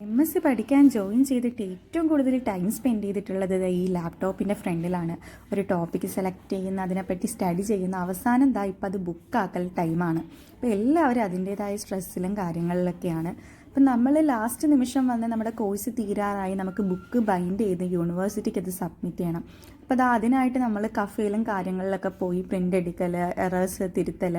MSc പഠിക്കാൻ join ചെയ്തിട്ട് ഏറ്റവും കൂടുതൽ ടൈം സ്പെൻഡ് ചെയ്തിട്ടുള്ളത് ഈ ലാപ്ടോപ്പിൻ്റെ ഫ്രണ്ടിലാണ്. ഒരു ടോപ്പിക്ക് സെലക്ട് ചെയ്യുന്ന, അതിനെപ്പറ്റി സ്റ്റഡി ചെയ്യുന്ന, അവസാനം ഇപ്പോൾ അത് ബുക്കാക്കൽ ടൈമാണ്. അപ്പോൾ എല്ലാവരും അതിൻ്റേതായ സ്ട്രെസ്സിലും കാര്യങ്ങളിലൊക്കെയാണ്. അപ്പം നമ്മൾ ലാസ്റ്റ് നിമിഷം വന്ന് നമ്മുടെ കോഴ്സ് തീരാറായി, നമുക്ക് ബുക്ക് ബൈൻഡ് ചെയ്ത് യൂണിവേഴ്സിറ്റിക്ക് അത് സബ്മിറ്റ് ചെയ്യണം. അപ്പോൾ അതിനായിട്ട് നമ്മൾ കഫേയിലും കാര്യങ്ങളിലൊക്കെ പോയി പ്രിൻ്റ് എടുക്കൽ, എറേഴ്സ് തിരുത്തൽ,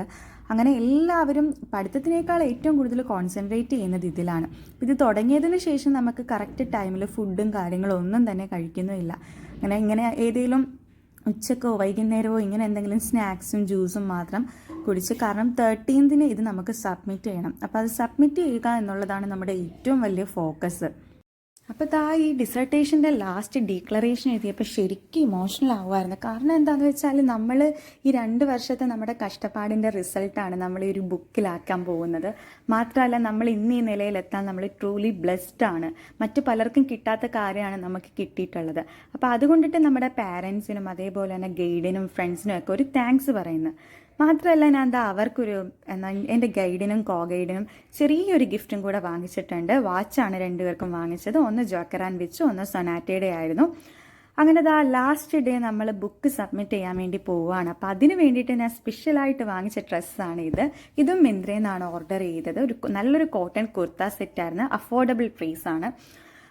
അങ്ങനെ എല്ലാവരും പഠിത്തത്തിനേക്കാൾ ഏറ്റവും കൂടുതൽ കോൺസെൻട്രേറ്റ് ചെയ്യുന്നത് ഇതിലാണ്. ഇത് തുടങ്ങിയതിന് ശേഷം നമുക്ക് കറക്റ്റ് ടൈമിൽ ഫുഡും കാര്യങ്ങളും ഒന്നും തന്നെ കഴിക്കുന്നുമില്ല. ഇങ്ങനെ ഏതെങ്കിലും ഉച്ചക്കോ വൈകുന്നേരമോ ഇങ്ങനെ എന്തെങ്കിലും സ്നാക്സും ജ്യൂസും മാത്രം കുടിച്ച്, കാരണം 13th ഇത് നമുക്ക് സബ്മിറ്റ് ചെയ്യണം. അപ്പോൾ അത് സബ്മിറ്റ് ചെയ്യുക എന്നുള്ളതാണ് നമ്മുടെ ഏറ്റവും വലിയ ഫോക്കസ്. അപ്പോൾ ഈ ഡിസർട്ടേഷൻ്റെ ലാസ്റ്റ് ഡീക്ലറേഷൻ എഴുതിയപ്പോൾ ശരിക്കും ഇമോഷണൽ ആവുമായിരുന്നു. കാരണം എന്താണെന്ന് വെച്ചാൽ നമ്മൾ ഈ 2 വർഷത്തെ നമ്മുടെ കഷ്ടപ്പാടിൻ്റെ റിസൾട്ടാണ് നമ്മൾ ഈ ഒരു ബുക്കിലാക്കാൻ പോകുന്നത്. മാത്രമല്ല, നമ്മൾ ഇന്ന് ഈ നിലയിലെത്താൻ നമ്മൾ ട്രൂലി ബ്ലെസ്ഡ് ആണ്. മറ്റു പലർക്കും കിട്ടാത്ത കാര്യമാണ് നമുക്ക് കിട്ടിയിട്ടുള്ളത്. അപ്പോൾ അതുകൊണ്ടിട്ട് നമ്മുടെ പാരൻസിനും അതേപോലെ തന്നെ ഗൈഡിനും ഫ്രണ്ട്സിനും ഒക്കെ ഒരു താങ്ക്സ് പറയുന്നത്. മാത്രമല്ല, ഞാൻ അവർക്കൊരു എൻ്റെ ഗൈഡിനും കോ ഗൈഡിനും ചെറിയൊരു ഗിഫ്റ്റും കൂടെ വാങ്ങിച്ചിട്ടുണ്ട്. വാച്ചാണ് 2 പേർക്കും വാങ്ങിച്ചത്. ഒന്ന് ജോക്കർ ആൻഡ് വിച്ച്, ഒന്ന് സൊനാറ്റയുടെ ആയിരുന്നു. അങ്ങനെ ലാസ്റ്റ് ഡേ നമ്മൾ ബുക്ക് സബ്മിറ്റ് ചെയ്യാൻ വേണ്ടി പോവുകയാണ്. അപ്പോൾ അതിന് വേണ്ടിയിട്ട് ഞാൻ സ്പെഷ്യലായിട്ട് വാങ്ങിച്ച ഡ്രസ്സാണ് ഇതും മിന്ത്രയിൽ നിന്നാണ് ഓർഡർ ചെയ്തത്. നല്ലൊരു കോട്ടൺ കുർത്ത സെറ്റായിരുന്നു. അഫോർഡബിൾ പ്രൈസാണ്.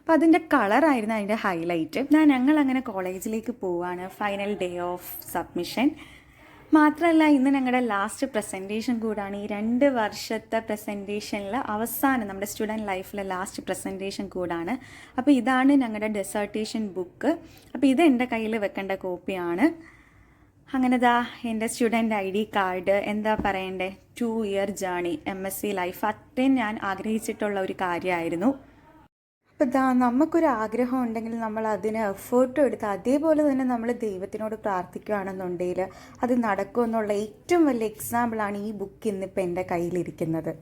അപ്പോൾ അതിൻ്റെ കളറായിരുന്നു അതിൻ്റെ ഹൈലൈറ്റ്. ഞങ്ങൾ അങ്ങനെ കോളേജിലേക്ക് പോവുകയാണ്. Final day of submission. മാത്രമല്ല, ഇന്ന് ഞങ്ങളുടെ ലാസ്റ്റ് പ്രസൻറ്റേഷൻ കൂടാണ്. ഈ 2 വർഷത്തെ പ്രസൻറ്റേഷനിൽ അവസാനം നമ്മുടെ സ്റ്റുഡൻറ്റ് ലൈഫിലെ ലാസ്റ്റ് പ്രസൻറ്റേഷൻ കൂടാണ്. അപ്പോൾ ഇതാണ് ഞങ്ങളുടെ ഡെസർട്ടേഷൻ ബുക്ക്. അപ്പോൾ ഇത് എൻ്റെ കയ്യിൽ വെക്കേണ്ട കോപ്പിയാണ്. അങ്ങനെ എൻ്റെ സ്റ്റുഡൻറ്റ് ID കാർഡ്, എന്താ പറയണ്ടേ, 2 ഇയർ ജേണി, MSc ലൈഫ്, അത്രയും ഞാൻ ആഗ്രഹിച്ചിട്ടുള്ള ഒരു കാര്യമായിരുന്നു. അപ്പോൾ നമുക്കൊരു ആഗ്രഹം ഉണ്ടെങ്കിൽ നമ്മൾ അതിന് എഫേർട്ടും എടുത്ത് അതേപോലെ തന്നെ നമ്മൾ ദൈവത്തിനോട് പ്രാർത്ഥിക്കുകയാണെന്നുണ്ടെങ്കിൽ അത് നടക്കുമെന്നുള്ള ഏറ്റവും വലിയ എക്സാമ്പിളാണ് ഈ ബുക്ക് ഇന്നിപ്പോൾ എൻ്റെ കയ്യിലിരിക്കുന്നത്.